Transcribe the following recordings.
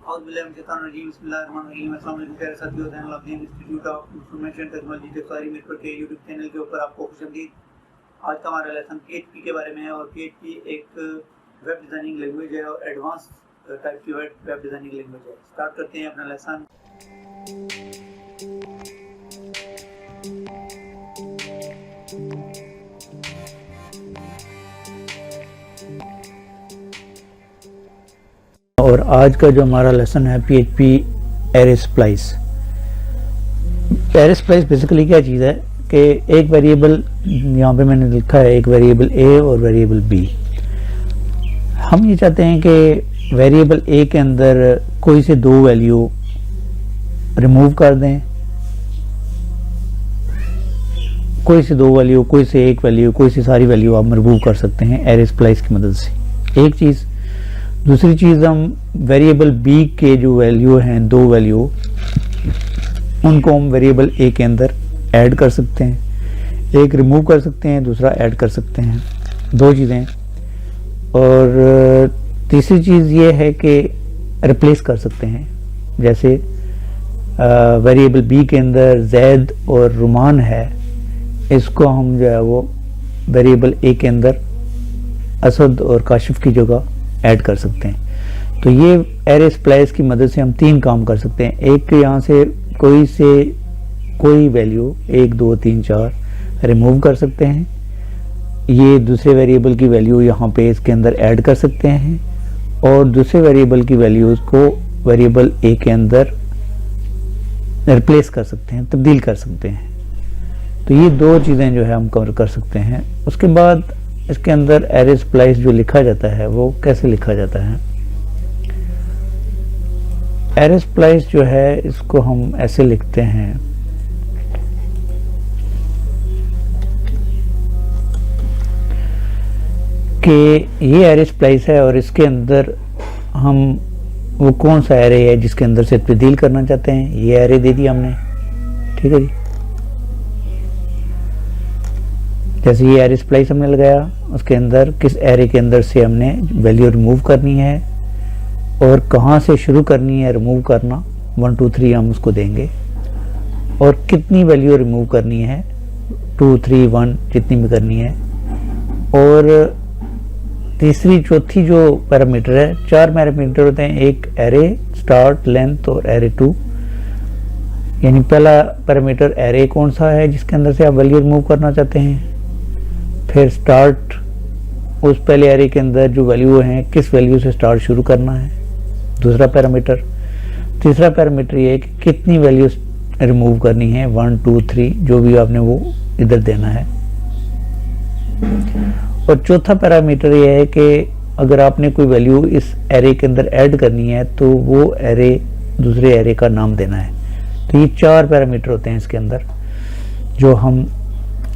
बिस्मिल्लाहिर्रहमानिर्रहीम। अस्सलाम वालेकुम प्यारे साथियों, Zainul Abdin institute of information technology टेक्सारी मीरपुर के यूट्यूब चैनल के ऊपर आपको खुशामदीद। आज का हमारा लेसन PHP के बारे में है और PHP एक वेब डिज़ाइनिंग लैंग्वेज है और एडवांस टाइप की वेब डिज़ाइनिंग लैंग्वेज है। स्टार्ट करते हैं अपना लेसन। और आज का जो हमारा लेसन है PHP array splice. Array splice basically क्या चीज़ है कि एक वेरिएबल, यहाँ पे मैंने लिखा है एक वेरिएबल A और वेरिएबल B। हम ये चाहते हैं कि वेरिएबल A के अंदर कोई से दो वैल्यू रिमूव कर दें, कोई से दो वैल्यू, कोई से एक वैल्यू, कोई से सारी वैल्यू आप रिमूव कर सकते हैं एरे स्प्लाइस की मदद से। एक चीज़। दूसरी चीज़, हम वेरिएबल B के जो वैल्यू हैं, दो वैल्यू, उनको हम वेरिएबल A के अंदर ऐड कर सकते हैं। एक रिमूव कर सकते हैं, दूसरा ऐड कर सकते हैं, दो चीज़ें। और तीसरी चीज़ ये है कि रिप्लेस कर सकते हैं। जैसे वेरिएबल B के अंदर जैद और रुमान है, इसको हम जो है वो वेरिएबल A के अंदर असद और काशिफ की जगह ऐड कर सकते हैं। तो ये एरे स्प्लाइस की मदद से हम तीन काम कर सकते हैं। एक, यहाँ से कोई वैल्यू 1 2 3 4 रिमूव कर सकते हैं। ये दूसरे वेरिएबल की वैल्यू यहाँ पे इसके अंदर ऐड कर सकते हैं और दूसरे वेरिएबल की वैल्यूज़ को वेरिएबल A के अंदर रिप्लेस कर सकते हैं, तब्दील कर सकते हैं। तो ये दो चीज़ें जो है हम कवर कर सकते हैं। उसके बाद इसके अंदर एरे स्प्लाइस जो लिखा जाता है वो कैसे लिखा जाता है। एरे स्प्लाइस जो है इसको हम ऐसे लिखते हैं कि ये एरे स्प्लाइस है और इसके अंदर हम वो कौन सा एरे है जिसके अंदर से तब्दील करना चाहते हैं, ये एरे दे दिया हमने। ठीक है जी। जैसे ये एरे स्प्लाइस हमने लगाया, उसके अंदर किस एरे के अंदर से हमने वैल्यू रिमूव करनी है और कहाँ से शुरू करनी है रिमूव करना, 1 2 3 हम उसको देंगे, और कितनी वैल्यू रिमूव करनी है, 2 3 1 जितनी भी करनी है। और तीसरी चौथी जो पैरामीटर है, 4 पैरामीटर होते हैं, एक एरे, स्टार्ट, लेंथ और एरे 2। यानी पहला पैरामीटर एरे कौन सा है जिसके अंदर से आप वैल्यू रिमूव करना चाहते हैं, फिर स्टार्ट, उस पहले एरे के अंदर जो वैल्यू है किस वैल्यू से स्टार्ट शुरू करना है, दूसरा पैरामीटर। तीसरा पैरामीटर ये है कि कितनी वैल्यू रिमूव करनी है, 1 2 3 जो भी आपने वो इधर देना है। और चौथा पैरामीटर ये है कि अगर आपने कोई वैल्यू इस एरे के अंदर ऐड करनी है तो वो एरे दूसरे एरे का नाम देना है। तो ये 4 पैरामीटर होते हैं इसके अंदर जो हम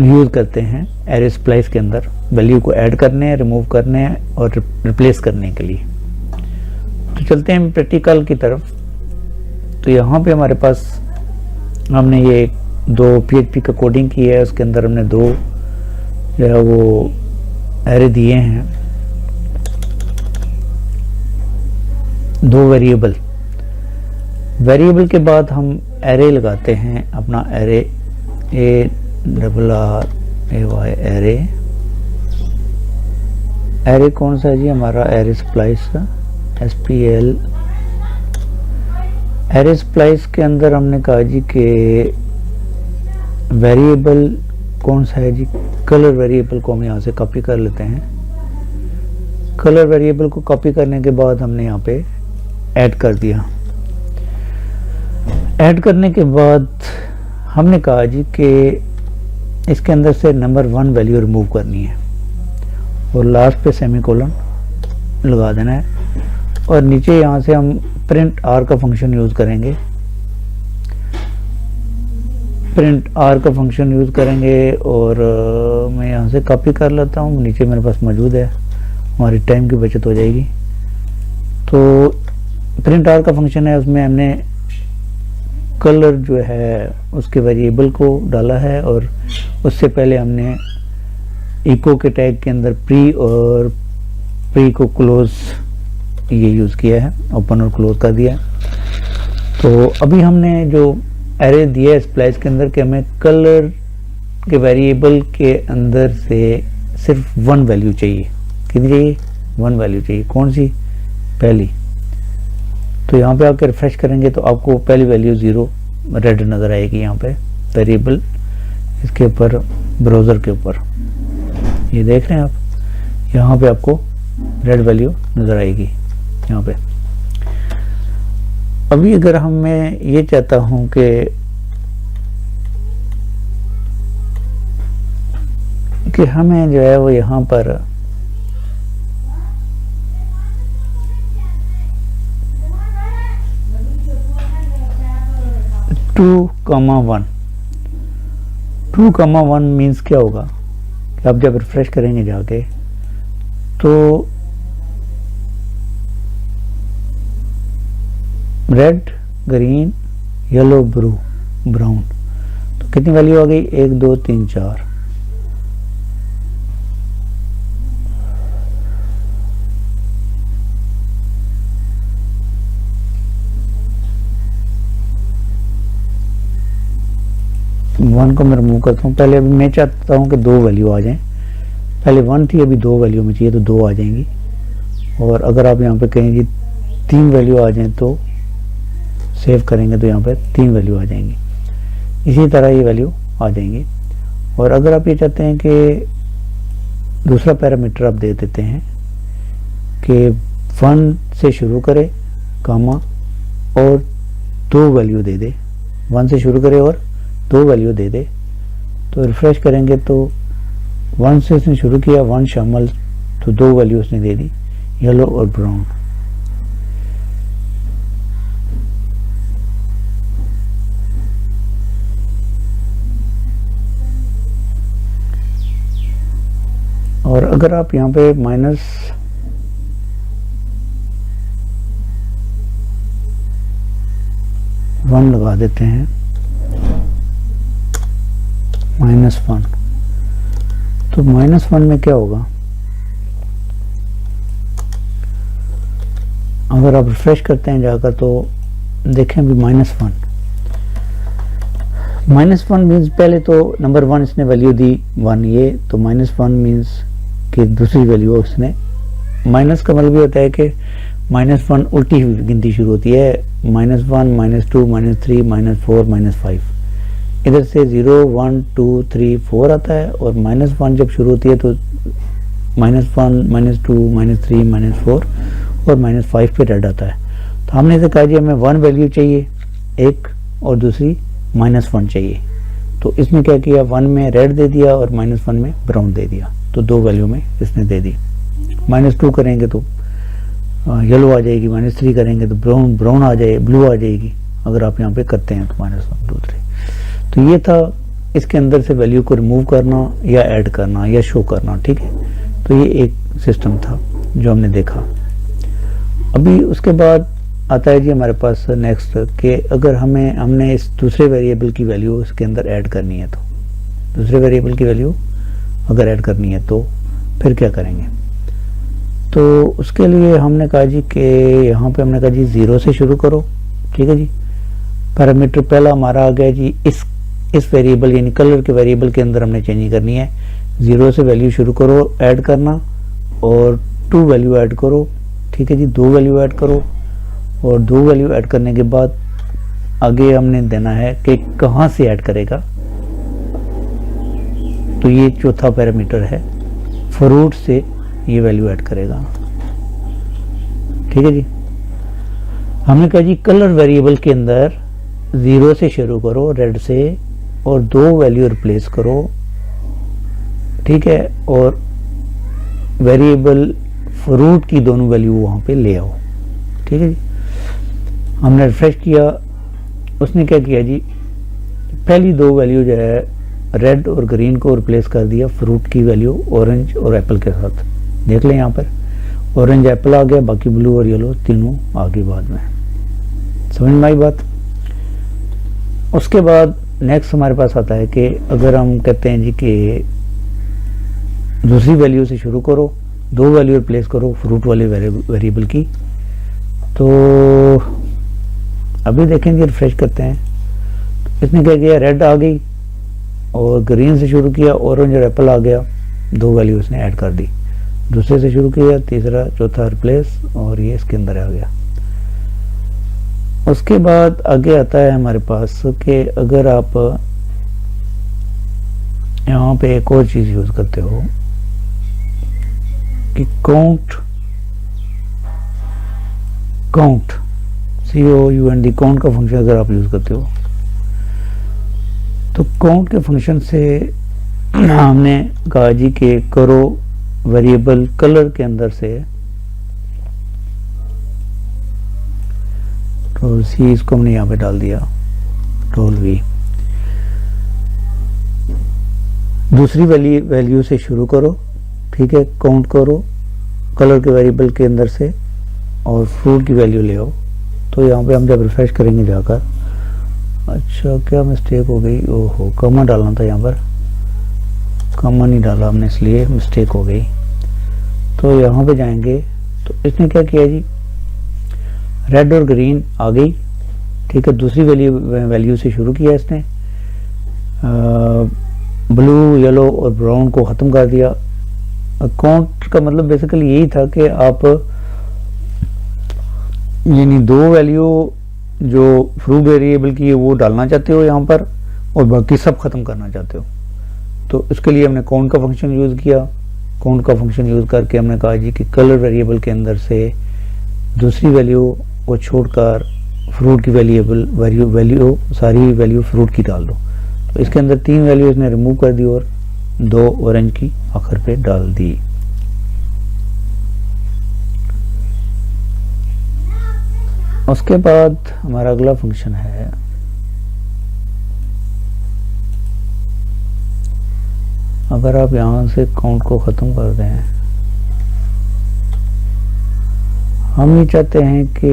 यूज़ करते हैं एरे स्प्लाइस के अंदर वैल्यू को ऐड करने, रिमूव करने और रिप्लेस करने के लिए। तो चलते हैं प्रैक्टिकल की तरफ। तो यहाँ पे हमारे पास हमने ये दो PHP का कोडिंग की है, उसके अंदर हमने दो जो है वो एरे दिए हैं, दो वेरिएबल के बाद हम एरे लगाते हैं, अपना एरे ARRAY एरे। एरे कौन सा है जी हमारा, एरे स्प्लाइस का, SPL। एरे स्प्लाइस के अंदर हमने कहा जी कि वेरिएबल कौन सा है जी, कलर वेरिएबल को हम यहाँ से कॉपी कर लेते हैं। कलर वेरिएबल को कॉपी करने के बाद हमने यहाँ पे ऐड कर दिया। ऐड करने के बाद हमने कहा जी कि इसके अंदर से नंबर 1 वैल्यू रिमूव करनी है और लास्ट पे सेमीकोलन लगा देना है। और नीचे यहाँ से हम प्रिंट आर का फंक्शन यूज़ करेंगे। प्रिंट आर का फंक्शन यूज़ करेंगे और मैं यहाँ से कॉपी कर लेता हूँ, नीचे मेरे पास मौजूद है, हमारी टाइम की बचत हो जाएगी। तो प्रिंट आर का फंक्शन है, उसमें हमने कलर जो है उसके वेरिएबल को डाला है और उससे पहले हमने इको के टैग के अंदर प्री और प्री को क्लोज ये यूज़ किया है, ओपन और क्लोज कर दिया है। तो अभी हमने जो एरे दिया है स्प्लाइस के अंदर कि हमें कलर के वेरिएबल के अंदर से सिर्फ वन वैल्यू चाहिए। कितनी चाहिए? वन वैल्यू चाहिए। कौन सी? पहली। तो यहाँ पे आकर रिफ्रेश करेंगे तो आपको पहली वैल्यू 0 रेड नज़र आएगी यहाँ पे वेरिएबल इसके ऊपर, ब्राउज़र के ऊपर। ये देख रहे हैं आप, यहाँ पे आपको रेड वैल्यू नज़र आएगी यहाँ पे। अभी अगर मैं ये चाहता हूँ कि हमें जो है वो यहाँ पर 2,1 मीन्स क्या होगा कि आप जब रिफ्रेश करेंगे जाके तो रेड, ग्रीन, येलो, ब्राउन, तो कितनी वैल्यू आ गई? 1 2 3 4। वन को मैं रिमूव करता हूँ। पहले अभी मैं चाहता हूँ कि 2 वैल्यू आ जाएं। पहले 1 थी, अभी 2 वैल्यू में चाहिए तो 2 आ जाएंगी। और अगर आप यहाँ पे कहें कि 3 वैल्यू आ जाएं तो सेव करेंगे तो यहाँ पे 3 वैल्यू आ जाएंगी। इसी तरह ये वैल्यू आ जाएंगी। और अगर आप ये चाहते हैं कि दूसरा पैरामीटर आप दे देते हैं कि 1 से शुरू करे कामा और 2 वैल्यू दे दे, 1 से शुरू करे और 2 वैल्यू दे दे, तो रिफ्रेश करेंगे तो 1 से उसने शुरू किया, 1 शामिल, तो 2 वैल्यू उसने दे दी, येलो और ब्राउन। और अगर आप यहाँ पे -1 लगा देते हैं, -1, तो -1 में क्या होगा? अगर आप रिफ्रेश करते हैं जाकर तो देखें भी -1 मीन्स पहले तो नंबर 1 इसने वैल्यू दी 1, ये तो -1 मीन्स कि दूसरी वैल्यू उसने, माइनस का मतलब ये होता है कि -1 उल्टी गिनती शुरू होती है, -1 -2 -3 -4 -5, इधर से 0 1 2 3 4 आता है। और -1 जब शुरू होती है तो -1 -2 -3 -4 और -5 पे रेड आता है। तो हमने इसे कहा जी हमें 1 वैल्यू चाहिए एक और दूसरी -1 चाहिए। तो इसमें क्या किया, 1 में रेड दे दिया और -1 में ब्राउन दे दिया, तो 2 वैल्यू में इसने दे दी। -2 करेंगे तो येलो आ जाएगी, -3 करेंगे तो ब्राउन आ जाए, ब्लू आ जाएगी। अगर आप यहाँ पे करते हैं तो -1 2 3। तो ये था इसके अंदर से वैल्यू को रिमूव करना या ऐड करना या शो करना, ठीक है। तो ये एक सिस्टम था जो हमने देखा। अभी उसके बाद आता है जी हमारे पास नेक्स्ट कि अगर हमने इस दूसरे वेरिएबल की वैल्यू इसके अंदर ऐड करनी है, तो दूसरे वेरिएबल की वैल्यू अगर ऐड करनी है तो फिर क्या करेंगे। तो उसके लिए हमने कहा जी कि यहाँ पे हमने कहा जी 0 से शुरू करो, ठीक है जी। पैरामीटर पहला हमारा आ गया जी इस वेरिएबल यानी कलर के वेरिएबल के अंदर हमने चेंजिंग करनी है। 0 से वैल्यू शुरू करो ऐड करना और 2 वैल्यू ऐड करो, ठीक है जी। 2 वैल्यू ऐड करो और 2 वैल्यू ऐड करने के बाद आगे हमने देना है कि कहाँ से ऐड करेगा। तो ये चौथा पैरामीटर है, फ्रूट से ये वैल्यू ऐड करेगा, ठीक है जी। हमने कहा जी कलर वेरिएबल के अंदर 0 से शुरू करो रेड से और 2 वैल्यू रिप्लेस करो, ठीक है। और वेरिएबल फ्रूट की दोनों वैल्यू वहां पे ले आओ, ठीक है जी। हमने रिफ्रेश किया, उसने क्या किया जी पहली 2 वैल्यू जो है रेड और ग्रीन को रिप्लेस कर दिया फ्रूट की वैल्यू ऑरेंज और एप्पल के साथ। देख लें यहाँ पर ऑरेंज एप्पल आ गया, बाकी ब्लू और येलो तीनों आगे बाद में। समझ में आई बात। उसके बाद नेक्स्ट हमारे पास आता है कि अगर हम कहते हैं जी कि दूसरी वैल्यू से शुरू करो, 2 वैल्यू रिप्लेस करो फ्रूट वाले वेरिएबल की, तो अभी देखेंगे, रिफ्रेश करते हैं। तो इसने क्या किया, रेड आ गई और ग्रीन से शुरू किया, ऑरेंज और एप्पल आ गया, 2 वैल्यू इसने ऐड कर दी। दूसरे से शुरू किया, तीसरा चौथा रिप्लेस, और ये इसके अंदर आ गया। उसके बाद आगे आता है हमारे पास कि अगर आप यहाँ पे एक और चीज यूज करते हो कि काउंट COUNT काउंट का फंक्शन अगर आप यूज करते हो, तो काउंट के फंक्शन से हमने कहा जी कि करो वेरिएबल कलर के अंदर से कंट्रोल C, इसको हमने यहाँ पे डाल दिया, कंट्रोल V। दूसरी वैल्यू से शुरू करो, ठीक है, काउंट करो कलर के वेरिएबल के अंदर से और फ्रूट की वैल्यू ले आओ। तो यहाँ पे हम जब रिफ्रेश करेंगे जाकर, अच्छा क्या मिस्टेक हो गई, ओहो कॉमा डालना था, यहाँ पर कॉमा नहीं डाला हमने, इसलिए मिस्टेक हो गई। तो यहाँ पे जाएंगे तो इसने क्या किया जी, रेड और ग्रीन आ गई, ठीक है, दूसरी वैल्यू से शुरू किया इसने, ब्लू येलो और ब्राउन को ख़त्म कर दिया। काउंट का मतलब बेसिकली यही था कि आप यानी 2 वैल्यू जो फ्रूट वेरिएबल की है वो डालना चाहते हो यहाँ पर और बाकी सब ख़त्म करना चाहते हो। तो इसके लिए हमने काउंट का फंक्शन यूज़ किया। काउंट का फंक्शन यूज़ करके हमने कहा जी कि कलर वेरिएबल के अंदर से दूसरी वैल्यू को छोड़कर फ्रूट की वैल्यू सारी वैल्यू फ्रूट की डाल दो। तो इसके अंदर 3 वैल्यू इसने रिमूव कर दी और 2 ऑरेंज की आखिर पे डाल दी। उसके बाद हमारा अगला फंक्शन है अगर आप यहां से काउंट को ख़त्म कर दें, हम ये चाहते हैं कि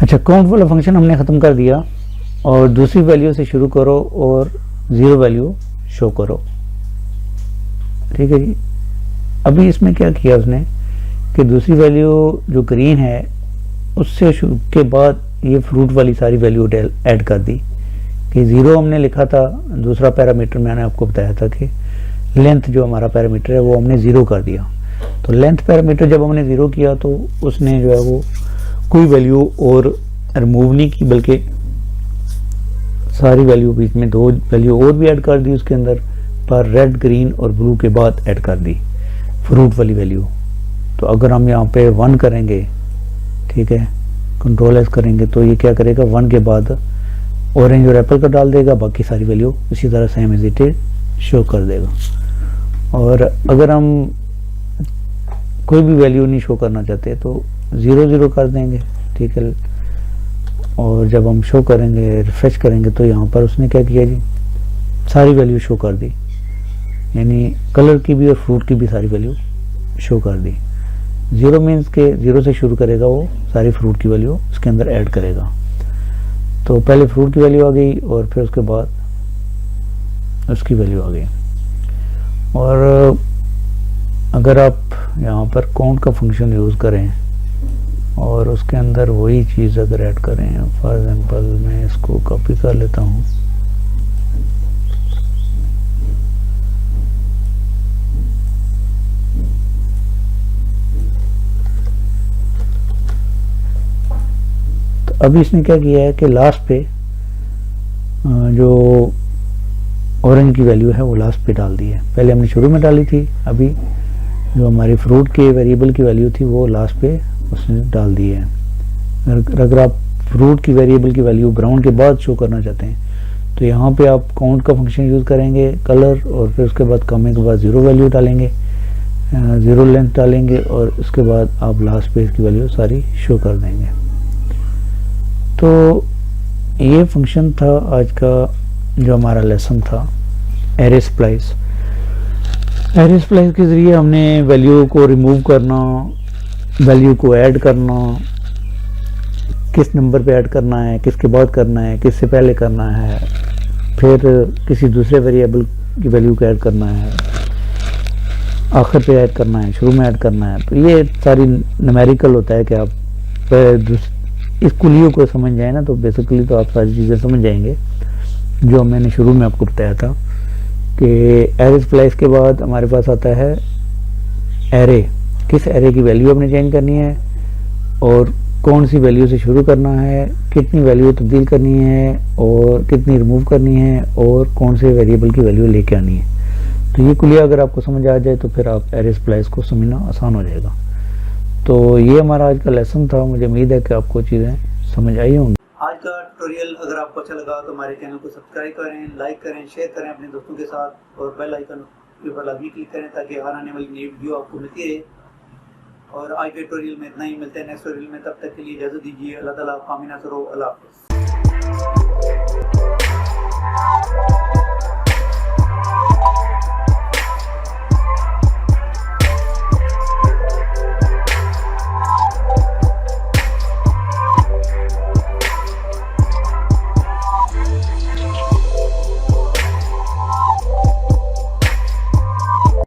अच्छा काउंट वाला फंक्शन हमने ख़त्म कर दिया और दूसरी वैल्यू से शुरू करो और 0 वैल्यू शो करो, ठीक है जी। अभी इसमें क्या किया उसने कि दूसरी वैल्यू जो ग्रीन है उससे के बाद ये फ्रूट वाली सारी वैल्यू ऐड कर दी कि 0 हमने लिखा था, दूसरा पैरामीटर मैंने आपको बताया था कि लेंथ जो हमारा पैरामीटर है वो हमने 0 कर दिया। तो लेंथ पैरामीटर जब हमने 0 किया तो उसने जो है वो कोई वैल्यू और रिमूव नहीं की, बल्कि सारी वैल्यू बीच में 2 वैल्यू और भी ऐड कर दी उसके अंदर, पर रेड ग्रीन और ब्लू के बाद ऐड कर दी फ्रूट वाली वैल्यू। तो अगर हम यहाँ पे 1 करेंगे, ठीक है, कंट्रोल एस करेंगे तो ये क्या करेगा, 1 के बाद ऑरेंज और एप्पल का डाल देगा, बाकी सारी वैल्यू इसी तरह same as it is show कर देगा। और अगर हम कोई भी वैल्यू नहीं शो करना चाहते तो 0 0 कर देंगे, ठीक है। और जब हम शो करेंगे, रिफ्रेश करेंगे, तो यहाँ पर उसने क्या किया जी, सारी वैल्यू शो कर दी, यानी कलर की भी और फ्रूट की भी सारी वैल्यू शो कर दी। 0 मीन्स के 0 से शुरू करेगा, वो सारी फ्रूट की वैल्यू उसके अंदर ऐड करेगा। तो पहले फ्रूट की वैल्यू आ गई और फिर उसके बाद उसकी वैल्यू आ गई। और अगर आप यहाँ पर काउंट का फंक्शन यूज़ करें और उसके अंदर वही चीज़ अगर ऐड करें, फॉर एग्जांपल मैं इसको कॉपी कर लेता हूँ, तो अभी इसने क्या किया है कि लास्ट पे जो ऑरेंज की वैल्यू है वो लास्ट पे डाल दी है। पहले हमने शुरू में डाली थी, अभी जो हमारी फ्रूट के वेरिएबल की वैल्यू थी वो लास्ट पे उसने डाल दी है। अगर आप फ्रूट की वेरिएबल की वैल्यू ब्राउन के बाद शो करना चाहते हैं तो यहाँ पे आप काउंट का फंक्शन यूज़ करेंगे, कलर, और फिर उसके बाद कॉमे के बाद 0 वैल्यू डालेंगे, 0 लेंथ डालेंगे और उसके बाद आप लास्ट पे इसकी वैल्यू सारी शो कर देंगे। तो ये फंक्शन था आज का जो हमारा लेसन था, एरे स्प्लाइस। एरे स्प्लाइस के ज़रिए हमने वैल्यू को रिमूव करना, वैल्यू को ऐड करना, किस नंबर पे ऐड करना है, किसके बाद करना है, किससे पहले करना है, फिर किसी दूसरे वेरिएबल की वैल्यू को ऐड करना है, आखिर पे ऐड करना है, शुरू में ऐड करना है। तो ये सारी न्यूमेरिकल होता है कि आप इस कुलियों को समझ जाए ना, तो बेसिकली तो आप सारी चीज़ें समझ जाएंगे जो मैंने शुरू में आपको बताया था कि एरे स्प्लाइस के बाद हमारे पास आता है एरे। किस एरे की वैल्यू हमने चेंज करनी है और कौन सी वैल्यू से शुरू करना है, कितनी वैल्यू तब्दील करनी है और कितनी रिमूव करनी है और कौन से वेरिएबल की वैल्यू लेके आनी है। तो ये कुलिया अगर आपको समझ आ जाए तो फिर आप एरे स्प्लाइस को समझना आसान हो जाएगा। तो ये हमारा आज का लेसन था। मुझे उम्मीद है कि आपको चीज़ें समझ आई होंगी। आज का ट्यूटोरियल अगर आपको अच्छा लगा तो हमारे चैनल को सब्सक्राइब करें, लाइक करें, शेयर करें अपने दोस्तों के साथ और बेल आइकन के ऊपर लाजमी क्लिक करें ताकि हर आने वाली नई वीडियो आपको मिलती रहे। और आज के ट्यूटोरियल में इतना ही, मिलते हैं नेक्स्ट ट्यूटोरियल में। तब तक के लिए इजाज़त दीजिए। अल्लाह ताला आपका अमीन असरो। अल्लाह हाफ़िज़।